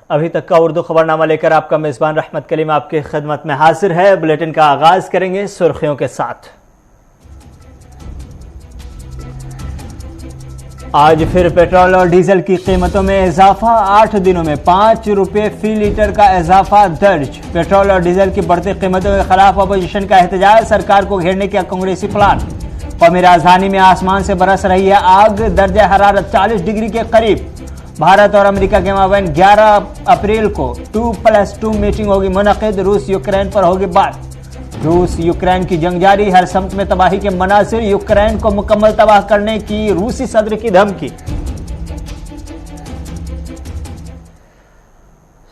अभी तक का उर्दू खबरनामा लेकर आपका मेजबान रहमत कलीम आपकी खिदमत में हाजिर है। बुलेटिन का आगाज करेंगे सुर्खियों के साथ। आज फिर पेट्रोल और डीजल की कीमतों में इजाफा, 8 दिनों में 5 रुपए फी लीटर का इजाफा दर्ज। पेट्रोल और डीजल की बढ़ती कीमतों के खिलाफ अपोजिशन का एहतजाज, सरकार को घेरने का कांग्रेसी प्लान। कौमी राजधानी में आसमान से बरस रही है आग, दर्जा हरारत 40 डिग्री के करीब। भारत और अमेरिका के माबैन 11 अप्रैल को 2+2 मीटिंग होगी मुनक़िद, रूस यूक्रेन पर होगी बात। रूस यूक्रेन की जंग जारी, हर सम्त में तबाही के मनासिर, यूक्रेन को मुकम्मल तबाह करने की रूसी सदर की धमकी।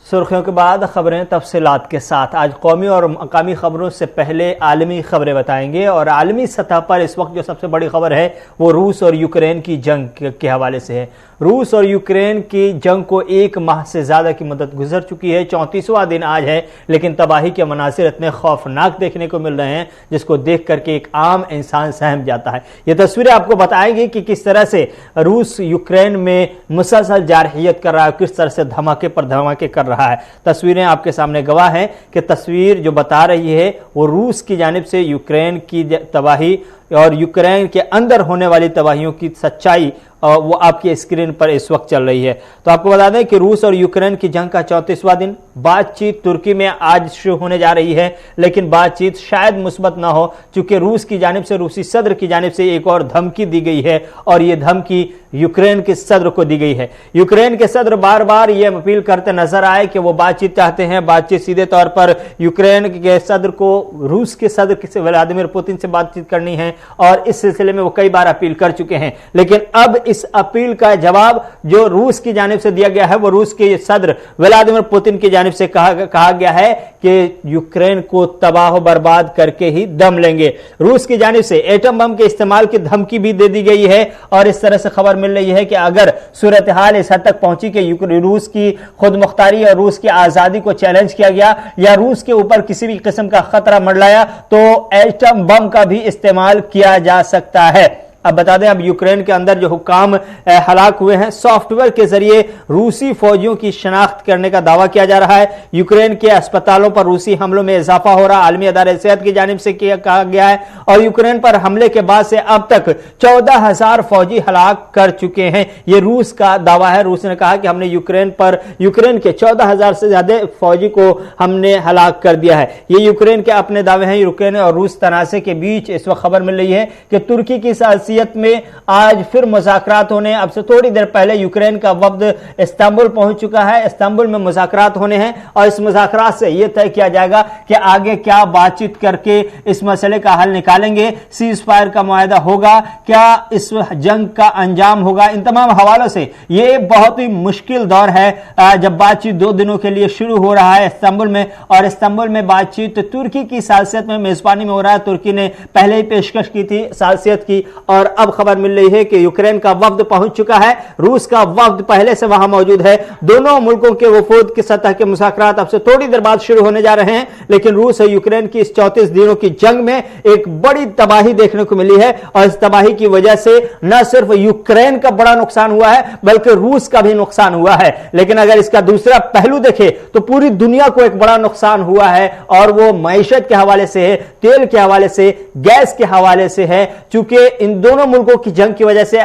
सुर्खियों के बाद खबरें तफसीलात के साथ। आज कौमी और मकामी खबरों से पहले आलमी खबरें बताएंगे और आलमी सतह पर इस वक्त जो सबसे बड़ी खबर है वो रूस और यूक्रेन की जंग के हवाले से है। रूस और यूक्रेन की जंग को 1 माह से ज्यादा की मुद्दत गुजर चुकी है, 34वां दिन आज है, लेकिन तबाही के मनासिर इतने खौफनाक देखने को मिल रहे हैं जिसको देख करके एक आम इंसान सहम जाता है। ये तस्वीरें आपको बताएंगी कि किस तरह से रूस यूक्रेन में मुसलसल जारहियत कर रहा है, किस तरह से धमाके पर धमाके कर रहा है। तस्वीरें आपके सामने गवाह हैं कि तस्वीर जो बता रही है वो रूस की जानिब से यूक्रेन की तबाही और यूक्रेन के अंदर होने वाली तबाहियों की सच्चाई वो आपकी स्क्रीन पर इस वक्त चल रही है। तो आपको बता दें कि रूस और यूक्रेन की जंग का 34वां दिन, बातचीत तुर्की में आज शुरू होने जा रही है, लेकिन बातचीत शायद मुस्बत ना हो क्योंकि रूस की जानिब से, रूसी सदर की जानिब से एक और धमकी दी गई है और यह धमकी यूक्रेन के सदर को दी गई है। यूक्रेन के सदर बार बार यह अपील करते नजर आए कि वो बातचीत चाहते हैं, बातचीत सीधे तौर पर यूक्रेन के सदर को रूस के सदर से व्लादिमीर पुतिन से बातचीत करनी है और इस सिलसिले में वो कई बार अपील कर चुके हैं। लेकिन अब इस अपील का जवाब जो रूस की जानिब से दिया गया है वो रूस के सदर व्लादिमीर पुतिन की जानिब से कहा गया है कि यूक्रेन को तबाह बर्बाद करके ही दम लेंगे। रूस की जानिब से एटम बम के इस्तेमाल की धमकी भी दे दी गई है और इस तरह से खबर मिल रही है कि अगर सूरत हाल इस हद तक पहुंची कि रूस की खुद मुख्तारी और रूस की आजादी को चैलेंज किया गया या रूस के ऊपर किसी भी किस्म का खतरा मंडराया तो एटम बम का भी इस्तेमाल किया जा सकता है। अब बता दें, अब यूक्रेन के अंदर जो हुक्काम हलाक हुए हैं, सॉफ्टवेयर के जरिए रूसी फौजियों की शनाख्त करने का दावा किया जा रहा है। यूक्रेन के अस्पतालों पर रूसी हमलों में इजाफा हो रहा, आलमी अदारे सेहत की जानिब से कहा गया है और यूक्रेन पर हमले के बाद से अब तक 14,000 फौजी हलाक कर चुके हैं। यह रूस का दावा है। रूस ने कहा कि हमने यूक्रेन के 14,000 से ज्यादा फौजी को हमने हलाक कर दिया है। ये यूक्रेन के अपने दावे हैं। यूक्रेन और रूस तनाज़े के बीच इस वक्त खबर मिल रही है कि तुर्की की में आज फिर मुज़ाकरात होने। अब से थोड़ी देर पहले यूक्रेन का वफ्द इस्तांबुल पहुंच चुका है। इस्तांबुल में मुज़ाकरात होने हैं और इस मुज़ाकरात से यह तय किया जाएगा कि आगे क्या बातचीत करके इस मसले का हल निकालेंगे, सीज फायर का मुआहदा होगा, क्या इस जंग का अंजाम होगा। इन तमाम हवालों से यह बहुत ही मुश्किल दौर है जब बातचीत 2 दिनों के लिए शुरू हो रहा है इस्तांबुल में और इस्तांबुल में बातचीत तुर्की की सालसियत में मेजबानी में हो रहा है। तुर्की ने पहले ही पेशकश की थी सालसियत की और अब खबर मिल रही है कि यूक्रेन का वफ्द पहुंच चुका है, रूस का वफ्द पहले से वहां मौजूद है। दोनों मुल्कों के वफूद की सतह के मुज़ाकरात अब से थोड़ी देर बाद शुरू होने जा रहे हैं, लेकिन रूस और यूक्रेन की इस 34 दिनों की जंग में एक बड़ी तबाही देखने को मिली है और इस तबाही की वजह से न सिर्फ यूक्रेन का बड़ा नुकसान हुआ है बल्कि रूस का भी नुकसान हुआ है। लेकिन अगर इसका दूसरा पहलू देखें तो पूरी दुनिया को एक बड़ा नुकसान हुआ है और वो मईशत के हवाले से है, तेल के हवाले से, गैस के हवाले से है। चूंकि इन दोनों मुल्कों की जंग की वजह से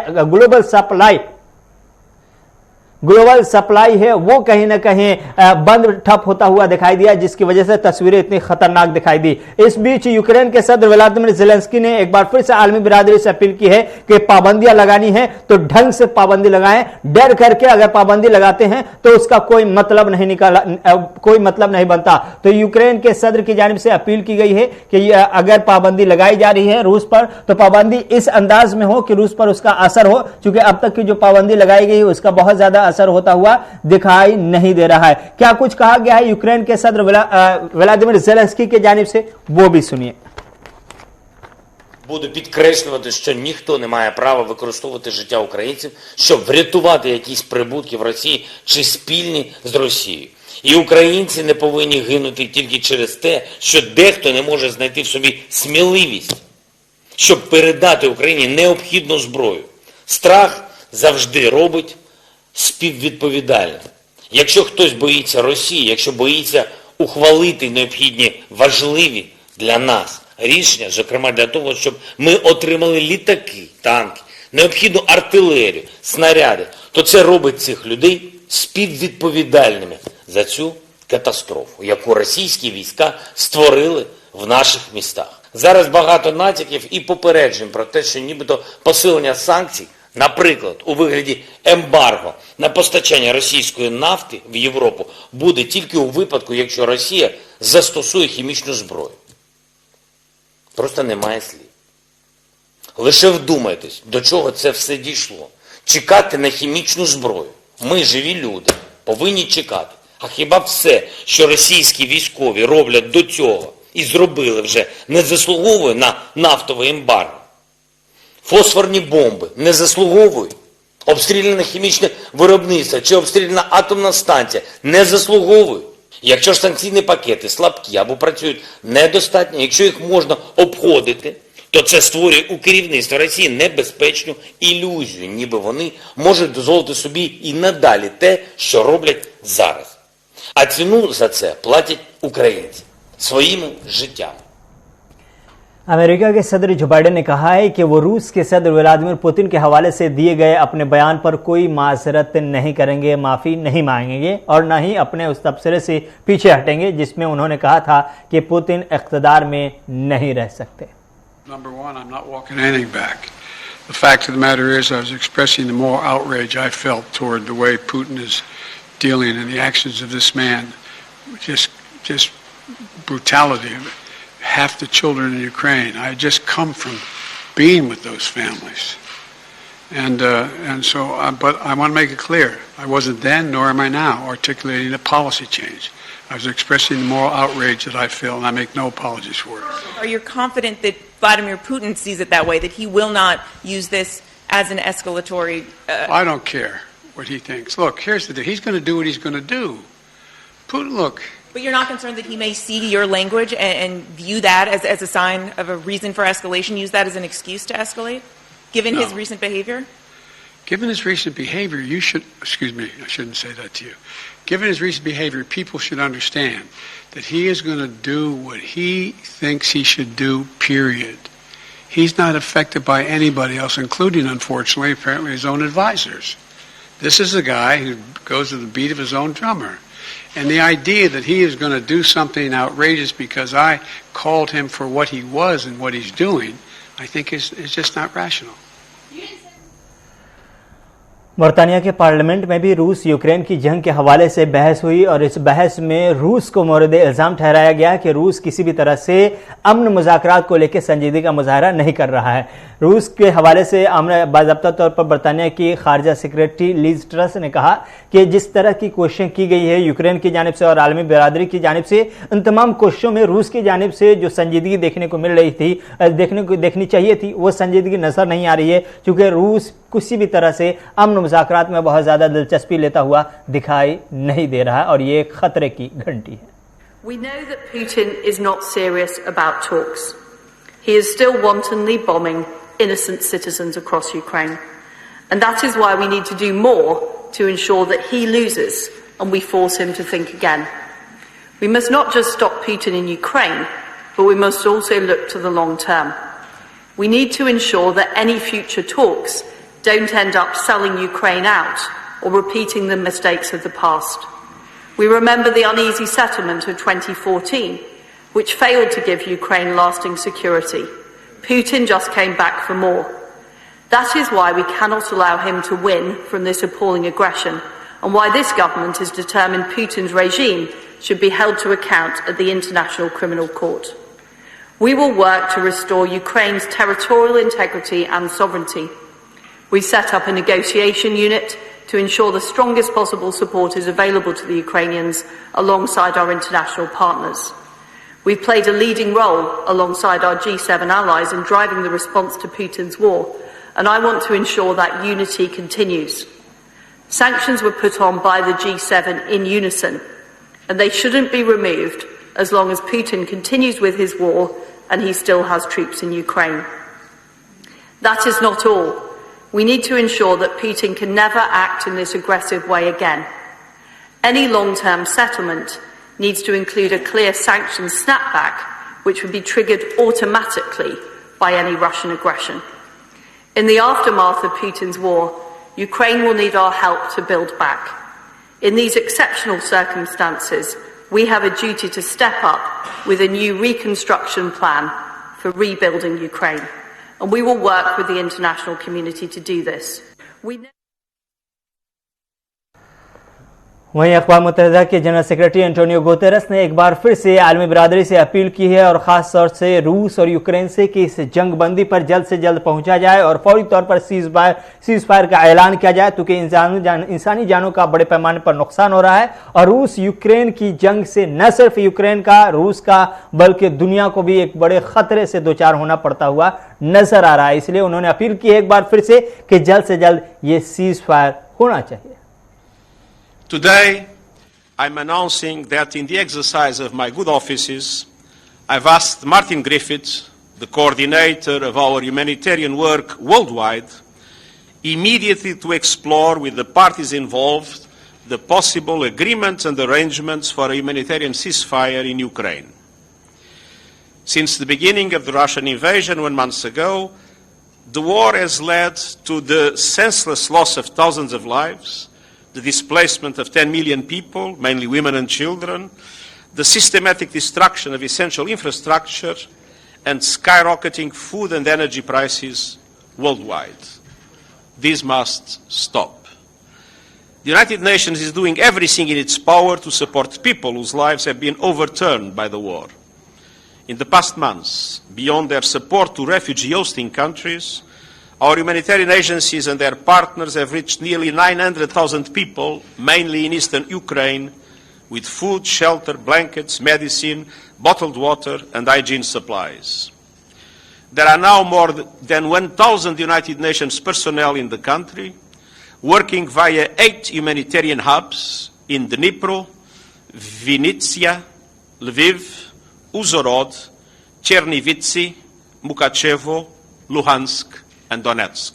ग्लोबल सप्लाई है वो कहीं ना कहीं बंद ठप होता हुआ दिखाई दिया, जिसकी वजह से तस्वीरें इतनी खतरनाक दिखाई दी। इस बीच यूक्रेन के सदर व्लादिमीर ज़ेलेंस्की ने एक बार फिर से आलमी बिरादरी से अपील की है कि पाबंदियां लगानी है तो ढंग से पाबंदी लगाएं। डर करके अगर पाबंदी लगाते हैं तो उसका कोई मतलब नहीं बनता। तो यूक्रेन के सदर की जानिब से अपील की गई है कि अगर पाबंदी लगाई जा रही है रूस पर तो पाबंदी इस अंदाज में हो कि रूस पर उसका असर हो, क्योंकि अब तक की जो पाबंदी लगाई गई है उसका बहुत ज्यादा असर होता हुआ दिखाई नहीं दे रहा है। क्या कुछ कहा गया है यूक्रेन के सदर व्लादिमीर ज़ेलेंस्की की जानिब से, वो भी सुनिए। Буду підкреслювати, що ніхто не має права використовувати життя українців, щоб врятувати якісь прибутки в Росії чи спільні з Росією. І українці не повинні гинути тільки через те, що дехто не може знайти в собі сміливість, щоб передати Україні необхідну зброю. Страх завжди робить співвідповідальним. Якщо хтось боїться Росії, якщо боїться ухвалити необхідні важливі для нас рішення, зокрема для того, щоб ми отримали літаки, танки, необхідну артилерію, снаряди, то це робить цих людей співвідповідальними за цю катастрофу, яку російські війська створили в наших містах. Зараз багато натяків і попереджень про те, що нібито посилення санкцій, наприклад, у вигляді ембарго на постачання російської нафти в Європу буде тільки у випадку, якщо Росія застосує хімічну зброю. Просто немає слів. Лише вдумайтесь, до чого це все дійшло. Чекати на хімічну зброю. Ми, живі люди, повинні чекати. А хіба все, що російські військові роблять до цього і зробили вже, не заслуговує на нафтове ембарго? Фосфорні бомби не заслуговують. Обстріляне хімічне виробництво чи обстріляна атомна станція не заслуговують. Якщо ж санкційні пакети слабкі або працюють недостатньо, якщо їх можна обходити, то це створює у керівництва Росії небезпечну ілюзію, ніби вони можуть дозволити собі і надалі те, що роблять зараз. А ціну за це платять українці своїми життями. अमेरिका के सदर जो बाइडेन ने कहा है कि वो रूस के सदर व्लादिमीर पुतिन के हवाले से दिए गए अपने बयान पर कोई माजरत नहीं करेंगे, माफ़ी नहीं मांगेंगे और न ही अपने उस तबसरे से पीछे हटेंगे जिसमें उन्होंने कहा था कि पुतिन इक़्तिदार में नहीं रह सकते. Number one, I'm not walking anything back. The fact of the matter is I was expressing the moral outrage I felt toward the way Putin is dealing and the actions of this man. Just brutality of it. Half the children in Ukraine. I had just come from being with those families, and so. But I want to make it clear: I wasn't then, nor am I now, articulating a policy change. I was expressing the moral outrage that I feel, and I make no apologies for it. Are you confident that Vladimir Putin sees it that way? That he will not use this as an escalatory? I don't care what he thinks. Look, here's the deal. He's going to do what he's going to do. Putin, look. But you're not concerned that he may see your language and view that as a sign of a reason for escalation, use that as an excuse to escalate, given his recent behavior? Given his recent behavior, you should, excuse me, I shouldn't say that to you. Given his recent behavior, people should understand that he is going to do what he thinks he should do, period. He's not affected by anybody else, including, unfortunately, apparently his own advisors. This is a guy who goes to the beat of his own drummer. And the idea that he is going to do something outrageous because I called him for what he was and what he's doing, I think is just not rational. बरतानिया के parliament में भी रूस Ukraine की जंग के हवाले से बहस हुई और इस बहस में रूस को मोरद इल्ज़ाम ठहराया गया कि रूस किसी भी तरह से अमन मुज़ाकरात को लेकर संजीदगी का मुजाहरा नहीं कर रहा है. रूस के हवाले से बाज़ाब्ता तौर पर बरतानिया की खारजा सेक्रेटरी लीज ट्रस ने कहा कि जिस तरह की कोशिशें की गई है यूक्रेन की जानिब से और आलमी बिरादरी की जानिब से, उन तमाम कोशिशों में रूस की जानिब से जो संजीदगी देखने को मिल रही थी, देखनी चाहिए थी, वो संजीदगी नजर नहीं आ रही है, क्योंकि रूस किसी भी तरह से अमन मुज़ाकरात में बहुत ज़्यादा दिलचस्पी लेता हुआ दिखाई नहीं दे रहा है और ये खतरे की घंटी है. We know that Putin is not serious about talks. He is still wantonly bombing innocent citizens across Ukraine. And that is why we need to do more to ensure that he loses and we force him to think again. We must not just stop Putin in Ukraine, but we must also look to the long term. We need to ensure that any future talks don't end up selling Ukraine out or repeating the mistakes of the past. We remember the uneasy settlement of 2014, which failed to give Ukraine lasting security. Putin just came back for more. That is why we cannot allow him to win from this appalling aggression, and why this government is determined Putin's regime should be held to account at the International Criminal Court. We will work to restore Ukraine's territorial integrity and sovereignty. We set up a negotiation unit to ensure the strongest possible support is available to the Ukrainians alongside our international partners. We've played a leading role alongside our G7 allies in driving the response to Putin's war, and I want to ensure that unity continues. Sanctions were put on by the G7 in unison, and they shouldn't be removed as long as Putin continues with his war and he still has troops in Ukraine. That is not all. We need to ensure that Putin can never act in this aggressive way again. Any long-term settlement needs to include a clear sanctions snapback, which would be triggered automatically by any Russian aggression. In the aftermath of Putin's war, Ukraine will need our help to build back. In these exceptional circumstances, we have a duty to step up with a new reconstruction plan for rebuilding Ukraine, and we will work with the international community to do this. वहीं अक़वाम मुत्तहिदा के general secretary Antonio Guterres ने एक बार फिर से आलमी बरादरी से appeal की है और ख़ास तौर से रूस और यूक्रेन से कि इस जंग बंदी पर जल्द से जल्द पहुंचा जाए और फौरी तौर पर सीज़ फायर का ऐलान किया जाए, क्योंकि इंसानी जानों का बड़े पैमाने पर नुकसान हो रहा है और रूस यूक्रेन की जंग से न सिर्फ यूक्रेन का, रूस का, बल्कि दुनिया को भी एक बड़े खतरे से दो चार होना पड़ता हुआ नजर आ रहा है। इसलिए उन्होंने अपील की है एक बार फिर से जल्द ये सीज़ फायर होना चाहिए। Today, I'm announcing that in the exercise of my good offices, I've asked Martin Griffiths, the coordinator of our humanitarian work worldwide, immediately to explore with the parties involved the possible agreements and arrangements for a humanitarian ceasefire in Ukraine. Since the beginning of the Russian invasion 1 month ago, the war has led to the senseless loss of thousands of lives, the displacement of 10 million people, mainly women and children, the systematic destruction of essential infrastructure, and skyrocketing food and energy prices worldwide. This must stop. The United Nations is doing everything in its power to support people whose lives have been overturned by the war. In the past months, beyond their support to refugee hosting countries, our humanitarian agencies and their partners have reached nearly 900,000 people, mainly in eastern Ukraine, with food, shelter, blankets, medicine, bottled water, and hygiene supplies. There are now more than 1,000 United Nations personnel in the country, working via 8 humanitarian hubs in Dnipro, Vinnytsia, Lviv, Uzhhorod, Chernivtsi, Mukachevo, Luhansk, and Donetsk.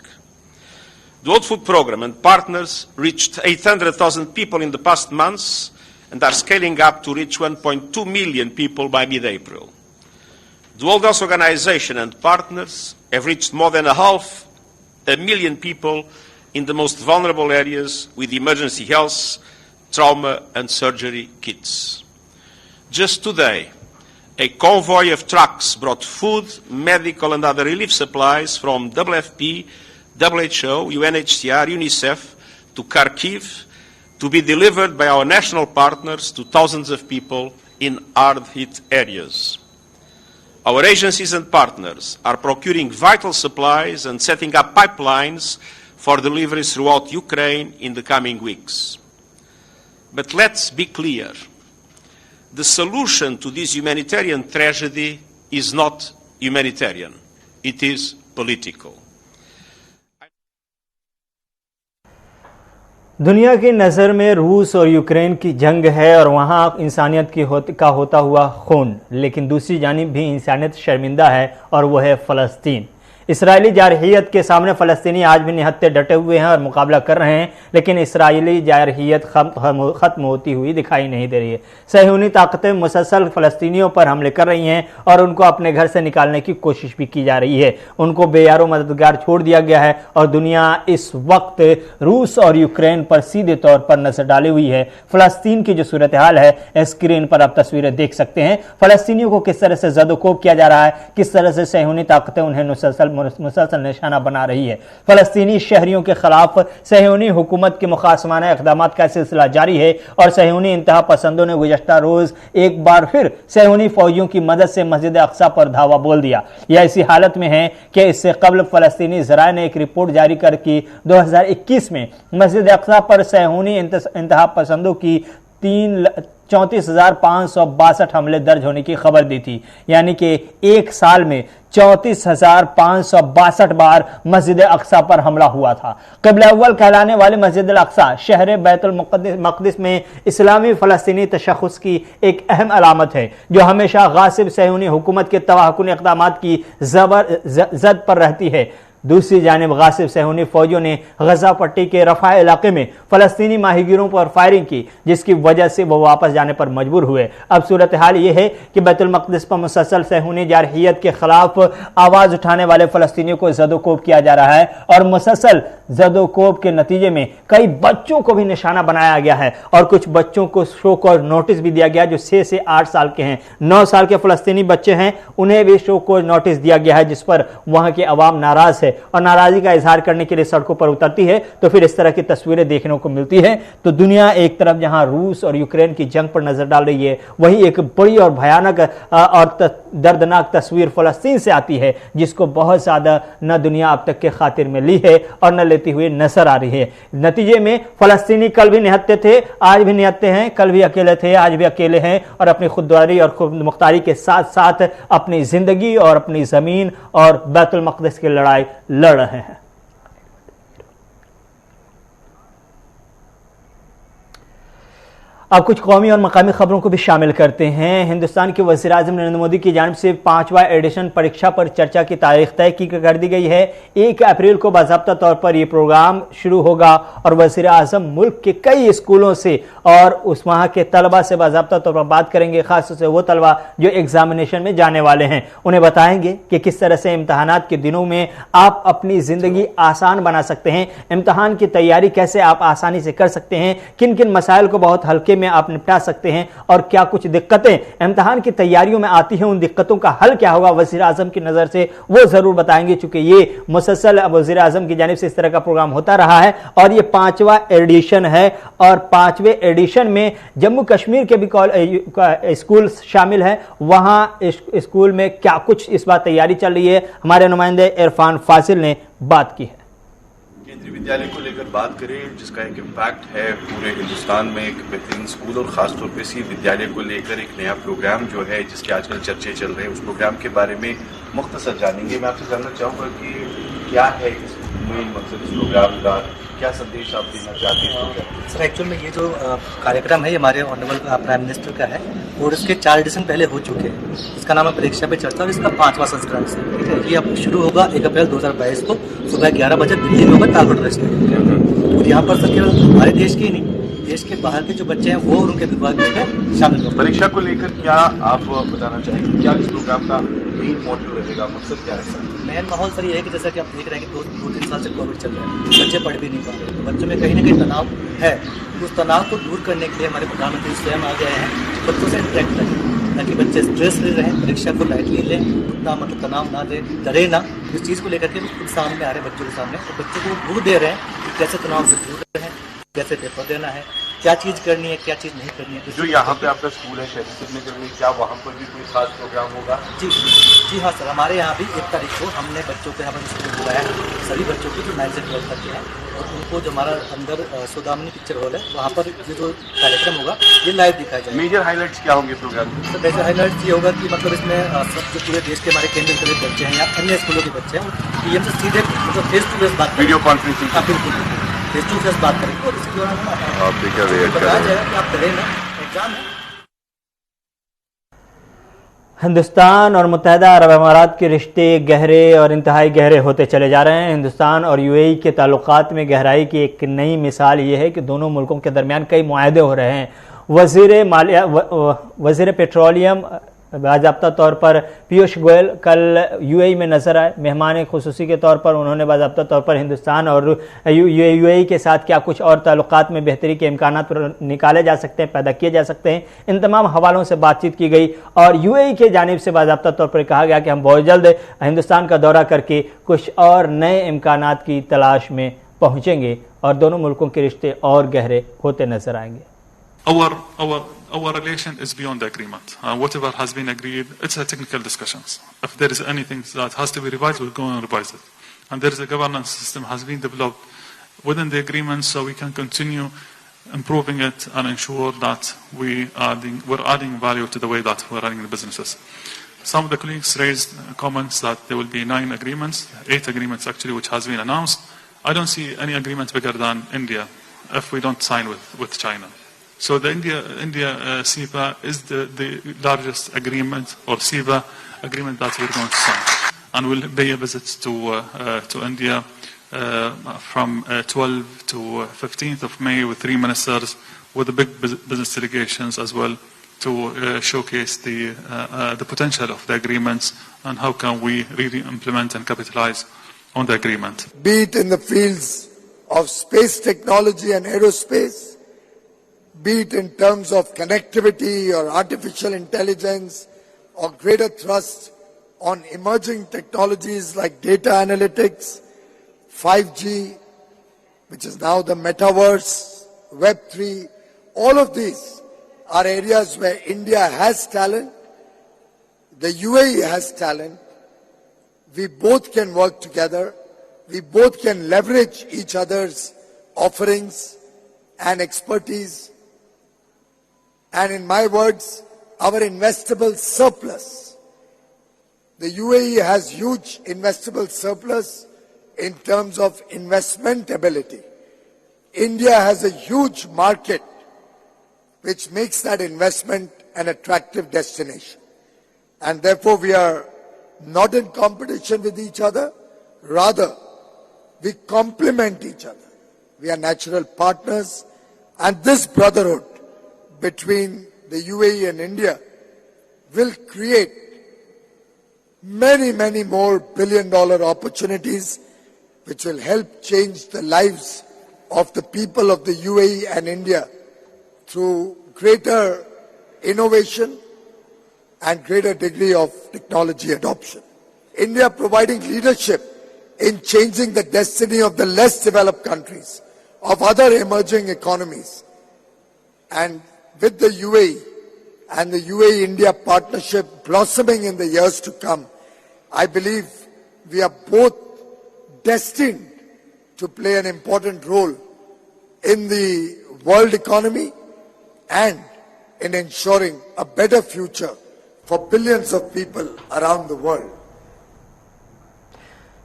The World Food Programme and partners reached 800,000 people in the past months and are scaling up to reach 1.2 million people by mid-April. The World Health Organization and partners have reached more than 500,000 people in the most vulnerable areas with emergency health, trauma and surgery kits. Just today, a convoy of trucks brought food, medical and other relief supplies from WFP, WHO, UNHCR, UNICEF to Kharkiv to be delivered by our national partners to thousands of people in hard-hit areas. Our agencies and partners are procuring vital supplies and setting up pipelines for deliveries throughout Ukraine in the coming weeks. But let's be clear. The solution to this humanitarian tragedy is not humanitarian. It is political. दुनिया की नज़र में रूस और Ukraine की जंग है और वहाँ इंसानियत का होता हुआ खून, लेकिन दूसरी जानिब भी इंसानियत शर्मिंदा है और वह है फ़लस्तीन। इसराइली जारहियत के सामने फ़लस्तीनी आज भी निहत्थे डटे हुए हैं और मुकाबला कर रहे हैं, लेकिन इसराइली जारहियत ख़त्म होती हुई दिखाई नहीं दे रही है। सहयूनी ताकतें मुसलसल फ़लस्तीनियों पर हमले कर रही हैं और उनको अपने घर से निकालने की कोशिश भी की जा रही है। उनको बेयारो मददगार छोड़ दिया गया है और दुनिया इस वक्त रूस और यूक्रेन पर सीधे तौर पर नजर डाली हुई है। फ़लस्तीन की जो सूरत हाल है, स्क्रीन पर आप तस्वीरें देख सकते हैं। फ़लस्तीनियों को किस तरह से ज़दोकोब किया जा रहा है, किस तरह से सहयूनी ताकतें उन्हें मुसलसल निशाना बना रही है। फलस्तीनी शहरियों के खिलाफ सहयूनी हुकूमत के मुखासमाना इक़दामात का सिलसिला जारी है और सहयूनी इंतहा पसंदों ने गुज़श्ता रोज एक बार फिर सहयूनी फौजियों की मदद से मस्जिद अक्सा पर धावा बोल दिया। यह इसी हालत में है कि इससे कबल फलस्तीनी ज़राए ने एक रिपोर्ट जारी कर कि 2021 में मस्जिद अक्सा पर सहयूनी इंतहा पसंदों की 34,562 हमले दर्ज होने की खबर दी थी, यानी कि एक साल में 34,562 बार मस्जिद अक्सा पर हमला हुआ था। क़िबला अव्वल कहलाने वाले मस्जिद अक्सा शहर बैतुल मक़दिस में इस्लामी फ़लस्तीनी तशख़्ख़ुस की एक अहम अलामत है, जो हमेशा गासिब सहयूनी हुकूमत के तवाहकुन इक़दामात की ज़द पर रहती है। दूसरी जानिब गासिब सहूनी फौजियों ने गजा पट्टी के रफा इलाके में फलस्तीनी माहीगीरों पर फायरिंग की, जिसकी वजह से वो वापस जाने पर मजबूर हुए। अब सूरत हाल ये है कि बैतुल मक़दिस पर मुसलसल सहूनी जारहियत के खिलाफ आवाज उठाने वाले फलस्तीनियों को ज़दोकोब किया जा रहा है और मुसलसल ज़दोकोब के नतीजे में कई बच्चों को भी निशाना बनाया गया है और कुछ बच्चों को शो कॉज नोटिस भी दिया गया जो 6 से 8 साल के हैं। 9 साल के फलस्तीनी बच्चे हैं, उन्हें भी शो कॉज नोटिस दिया गया है, जिस पर वहां की आवाम नाराज है और नाराजगी का इजहार करने के लिए सड़कों पर उतरती है। तो फिर इस तरह की तस्वीरें देखने को मिलती है। तो दुनिया एक तरफ जहां रूस और यूक्रेन की जंग पर नजर डाल रही है, वही एक बड़ी और भयानक और दर्दनाक तस्वीर फलस्तीन से आती है, जिसको बहुत ज्यादा न दुनिया अब तक के खातिर में ली है और न लेती हुई नजर आ रही है। नतीजे में फलस्तीनी कल भी निहत्ते थे, आज भी निहत्ते हैं, कल भी अकेले थे, आज भी अकेले हैं और अपनी खुददारी और खुद मुख्तारी के साथ साथ अपनी जिंदगी और अपनी जमीन और बैतुल मक़दिस की लड़ाई लड़ रहे हैं। अब कुछ कौमी और मकामी खबरों को भी शामिल करते हैं। हिंदुस्तान के वज़ीर आज़म नरेंद्र मोदी की जानिब से 5वां एडिशन परीक्षा पर चर्चा की तारीख तय कर दी गई है। 1 अप्रैल को बाज़ाब्ता तौर पर यह प्रोग्राम शुरू होगा और वज़ीर आज़म मुल्क के कई स्कूलों से और उस वहाँ के तलबा से बाज़ाब्ता तौर पर बात करेंगे, खासतौर से वो तलबा जो एग्जामिनेशन में जाने वाले हैं। उन्हें बताएंगे कि किस तरह से इम्तहानात के दिनों में आप अपनी ज़िंदगी आसान बना सकते हैं, इम्तहान की तैयारी कैसे आप आसानी से कर सकते हैं, किन किन मसाइल को बहुत हल्के में आप निपटा सकते हैं और क्या कुछ दिक्कतें इम्तिहान की तैयारियों में आती हैं, उन दिक्कतों का हल क्या होगा वज़ीर आज़म की नज़र से वो ज़रूर बताएंगे। चूंकि ये मुसलसल वज़ीर आज़म की जानिब से इस तरह का प्रोग्राम होता रहा है और ये 5वां एडिशन है और 5वें एडिशन में जम्मू कश्मीर के भी स्कूल शामिल है। वहां स्कूल में क्या कुछ इस बार तैयारी चल रही है, हमारे नुमाइंदे इरफान फासिल ने बात की है। केंद्रीय विद्यालय को लेकर बात करें, जिसका एक इम्पैक्ट है पूरे हिंदुस्तान में, एक बेहतरीन स्कूल और ख़ासतौर पर इसी विद्यालय को लेकर एक नया प्रोग्राम जो है जिसके आजकल चर्चे चल रहे हैं, उस प्रोग्राम के बारे में मुख्तसर जानेंगे। मैं आपसे जानना चाहूँगा कि क्या है इस मेन मकसद इस प्रोग्राम का, क्या संदेश आप देना चाहते हैं? सर एक्चुअल में ये जो कार्यक्रम है ये हमारे ऑनरेबल प्राइम मिनिस्टर का है और इसके 4 एडिशन पहले हो चुके हैं। इसका नाम है परीक्षा पे चर्चा और इसका 5वां संस्करण है। ये अब शुरू होगा 1 अप्रैल 2022 को सुबह 11 बजे दिल्ली में होगा तालकोट स्टेडियम। और यहाँ पर सर केवल हमारे देश के ही नहीं, देश के बाहर के जो बच्चे हैं वो और उनके विभाग में शामिल होंगे। परीक्षा को लेकर क्या आप बताना चाहेंगे, क्या इस प्रोग्राम का मेन मोटिव रहेगा, मकसद क्या है? मेन माहौल सर ये है कि जैसा कि आप देख रहे हैं कि 2-3 साल से कोविड चल रहा है, बच्चे पढ़ भी नहीं पा रहे, तो बच्चों में कहीं ना कहीं तनाव है। उस तनाव को दूर करने के लिए हमारे प्रधानमंत्री स्वयं आ गए हैं, बच्चों से इंटरेक्ट करें ताकि बच्चे स्ट्रेस ले रहें, परीक्षा को लाइटली लें, उतना मतलब तनाव ना दें, डरे ना। इस चीज़ को लेकर के वो खुद सामने आ रहे हैं बच्चों के सामने, तो बच्चों को वो दे रहे हैं कि कैसे तनाव से दूर रहें, कैसे पेपर देना है, क्या चीज़ करनी है, क्या चीज़ नहीं करनी है। जो यहाँ पे आपका स्कूल है शहरी सिग्नेचर में, क्या वहाँ पर भी कोई खास प्रोग्राम होगा? जी हाँ सर, हमारे यहाँ भी 1 तारीख को हमने बच्चों को यहाँ पर स्कूल बुलाया है, सभी बच्चों को जो 9 से 12 तक के हैं, और उनको जो हमारा अंदर सोदामनी पिक्चर हॉल है वहाँ पर ये जो कार्यक्रम होगा ये लाइव दिखाया जाएगा। मेजर हाईलाइट्स क्या होंगे प्रोग्राम में? तो मेजर हाईलाइट्स ये होगा कि मतलब इसमें सब जो पूरे देश के हमारे केंद्रीय विद्यालय के बच्चे हैं या अन्य स्कूलों के बच्चे हैं, पीएम से सीधे मतलब फेस टू फेस बात, वीडियो कॉन्फ्रेंसिंग, बिल्कुल फेस टू फेस बात करेंगे और इसके दौरान बताया जाएगा कि आप करें ना एग्जाम है। हिंदुस्तान और मुत्तहदा अरब अमारात के रिश्ते गहरे और इंतहाई गहरे होते चले जा रहे हैं। हिंदुस्तान और यूएई के ताल्लुकात में गहराई की एक नई मिसाल ये है कि दोनों मुल्कों के दरमियान कई मुआहदे हो रहे हैं। वज़ीर पेट्रोलियम बाज़ाब्ता तौर पर पीयूष गोयल कल यूएई में नजर आए, मेहमान खुसूसी के तौर पर। उन्होंने बाज़ाब्ता तौर पर हिंदुस्तान और यूएई के साथ क्या कुछ और ताल्लुकात में बेहतरी के इम्कानात निकाले जा सकते हैं, पैदा किए जा सकते हैं, इन तमाम हवालों से बातचीत की गई और यूएई के जानिब से बाज़ाब्ता तौर पर कहा गया कि हम बहुत जल्द हिंदुस्तान का दौरा करके कुछ और नए इम्कानात की तलाश में पहुँचेंगे और दोनों मुल्कों के रिश्ते और गहरे होते नजर आएंगे। Our relation is beyond the agreement. Whatever has been agreed, it's a technical discussions. If there is anything that has to be revised, we'll go and revise it. And there is a governance system has been developed within the agreement, so we can continue improving it and ensure that we're adding value to the way that we're running the businesses. Some of the colleagues raised comments that there will be 9 agreements, 8 agreements actually, which has been announced. I don't see any agreement bigger than India if we don't sign with China. So the India CEPA is the largest agreement or CEPA agreement that we're going to sign. and will pay visits to India from 12 to 15th of May with 3 ministers with the big business delegations as well to showcase the potential of the agreements and how can we really implement and capitalize on the agreement. Be it in the fields of space technology and aerospace, be it in terms of connectivity or artificial intelligence or greater thrust on emerging technologies like data analytics, 5G, which is now the metaverse, Web3, all of these are areas where India has talent, the UAE has talent. We both can work together. We both can leverage each other's offerings and expertise. And in my words, our investable surplus. The UAE has huge investable surplus in terms of investment ability. India has a huge market which makes that investment an attractive destination. And therefore we are not in competition with each other, rather we complement each other. We are natural partners, and this brotherhood between the UAE and India will create many, many more billion-dollar opportunities which will help change the lives of the people of the UAE and India through greater innovation and greater degree of technology adoption. India providing leadership in changing the destiny of the less developed countries, of other emerging economies. And with the UAE and the UAE-India partnership blossoming in the years to come, I believe we are both destined to play an important role in the world economy and in ensuring a better future for billions of people around the world.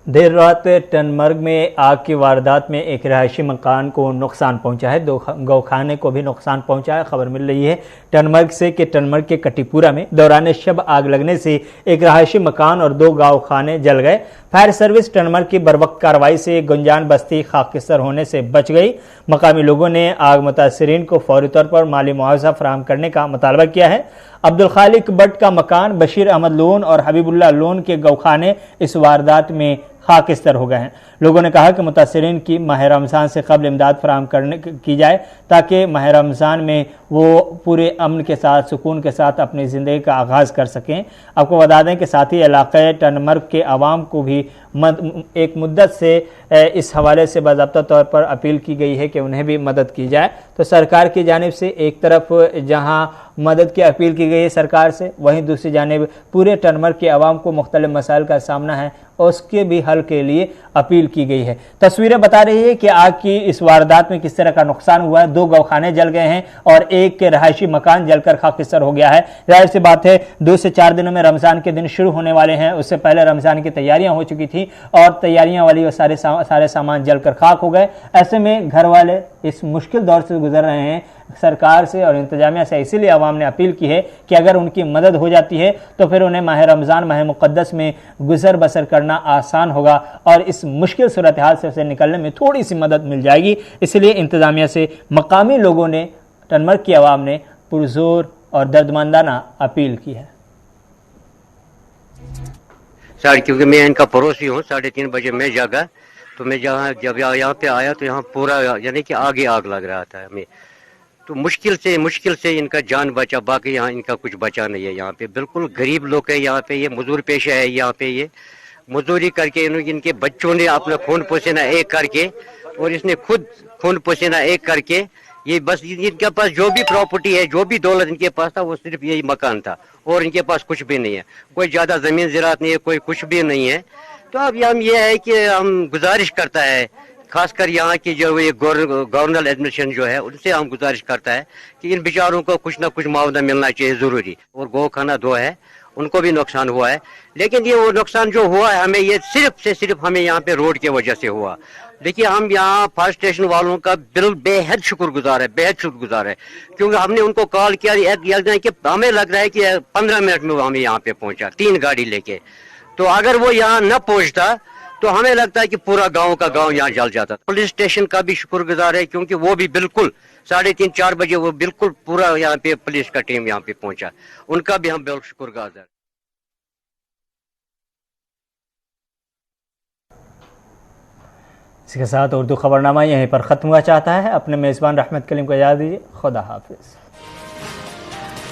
देर रात टनमर्ग में आग की वारदात में एक रहायशी मकान को नुकसान पहुंचा है, 2 गौखाने को भी नुकसान पहुंचा है। खबर मिल रही है टनमर्ग से कि टनमर्ग के कटीपुरा में दौरान शब आग लगने से एक रहायशी मकान और 2 गौखाने जल गए। फायर सर्विस टनमर्ग की बरवक्त कार्रवाई से गुंजान बस्ती खाकिस्तर होने से बच गई। मकामी लोगों ने आग मुतासरीन को फौरी तौर पर माली मुआवजा फराहम करने का मुतालबा किया है। अब्दुल खालिक बट का मकान, बशीर अहमद लोन और हबीबुल्लाह लोन के गौखाने इस वारदात में खाकिस्तर हो गए हैं। लोगों ने कहा कि मुतासरीन की माह रमज़ान से कबल इमदाद फराहम की जाए ताकि माह रमज़ान में वो पूरे अमन के साथ, सुकून के साथ अपनी ज़िंदगी का आगाज़ कर सकें। आपको बता दें कि साथ ही इलाक़े टनमर्ग के आवाम को भी एक मुद्दत से इस हवाले से बाज़ाब्ता तौर पर अपील की गई है कि उन्हें भी मदद की जाए। तो सरकार की जानिब से एक तरफ जहां मदद की अपील की गई है सरकार से, वहीं दूसरी जानिब पूरे टनमर्ग के आवाम को मुख्तलिफ मसाइल का सामना है और उसके भी हल के लिए अपील की गई है। तस्वीरें बता रही है कि आग की इस वारदात में किस तरह का नुकसान हुआ है। 2 गौखाने जल गए हैं और एक रहायशी मकान जलकर खाकिस्तर हो गया है। जाहिर सी बात है 2 से 4 दिनों में रमज़ान के दिन शुरू होने वाले हैं। उससे पहले रमज़ान की तैयारियां हो चुकी थी और तैयारियां वाली सारे सामान जलकर खाक हो गए। ऐसे में घर वाले इस मुश्किल दौर से गुजर रहे हैं। सरकार से और इंतजामिया से इसीलिए अवाम ने अपील की है कि अगर उनकी मदद हो जाती है तो फिर उन्हें माह रमज़ान, माह मुक़द्दस में गुजर बसर करना आसान होगा और इस मुश्किल सूरत हाल से निकलने में थोड़ी सी मदद मिल जाएगी। इसलिए इंतजामिया से मकामी लोगों ने, टनमर्ग की आवाम ने पुरजोर और दर्दमंदाना अपील की है। सर, क्योंकि मैं इनका पड़ोसी हूँ, 3:30 बजे मैं जागा तो मैं जब यहाँ पे आया तो यहाँ पूरा यानी कि आगे आग लग रहा था हमें। तो मुश्किल से इनका जान बचा, बाकी यहाँ इनका कुछ बचा नहीं है। यहाँ पे बिल्कुल गरीब लोग है, यहाँ पे ये मजदूर पेशा है। यहाँ पे ये मजदूरी करके इनके बच्चों ने अपना खून पसीना एक करके और इसने खुद खून पसीना एक करके ये बस इनके पास जो भी प्रॉपर्टी है, जो भी दौलत इनके पास था वो सिर्फ यही मकान था और इनके पास कुछ भी नहीं है। कोई ज्यादा जमीन ज़राअत नहीं है, कोई कुछ भी नहीं है। तो अब हम ये है कि हम गुजारिश करता है, खासकर यहाँ की जो ये गवर्नर एडमिनिस्ट्रेशन जो है उनसे हम गुजारिश करता है कि इन बेचारों को कुछ ना कुछ मुआवजा मिलना चाहिए जरूरी। और गौखाना 2 है, उनको भी नुकसान हुआ है, लेकिन ये वो नुकसान जो हुआ है हमें ये सिर्फ हमें यहाँ पे रोड की वजह से हुआ। देखिए, हम यहाँ फायर स्टेशन वालों का बेहद शुक्रगुजार है, क्योंकि हमने उनको कॉल किया कि हमें लग रहा है कि 15 मिनट में वो हमें यहाँ पे पहुंचा, 3 गाड़ी लेके। तो अगर वो यहाँ न पहुंचता तो हमें लगता है कि पूरा गांव का गांव यहाँ जल जाता। पुलिस स्टेशन का भी शुक्रगुजार है क्योंकि वो भी बिल्कुल 3:30-4 बजे वो बिल्कुल पूरा यहाँ पे पुलिस का टीम यहाँ पे पहुंचा, उनका भी हम बिल्कुल शुक्रगुजार। इसके साथ उर्दू खबरनामा यहीं पर ख़त्म हुआ चाहता है। अपने मेज़बान रहमत कलीम को इजाज़त दीजिए। खुदा हाफिज़।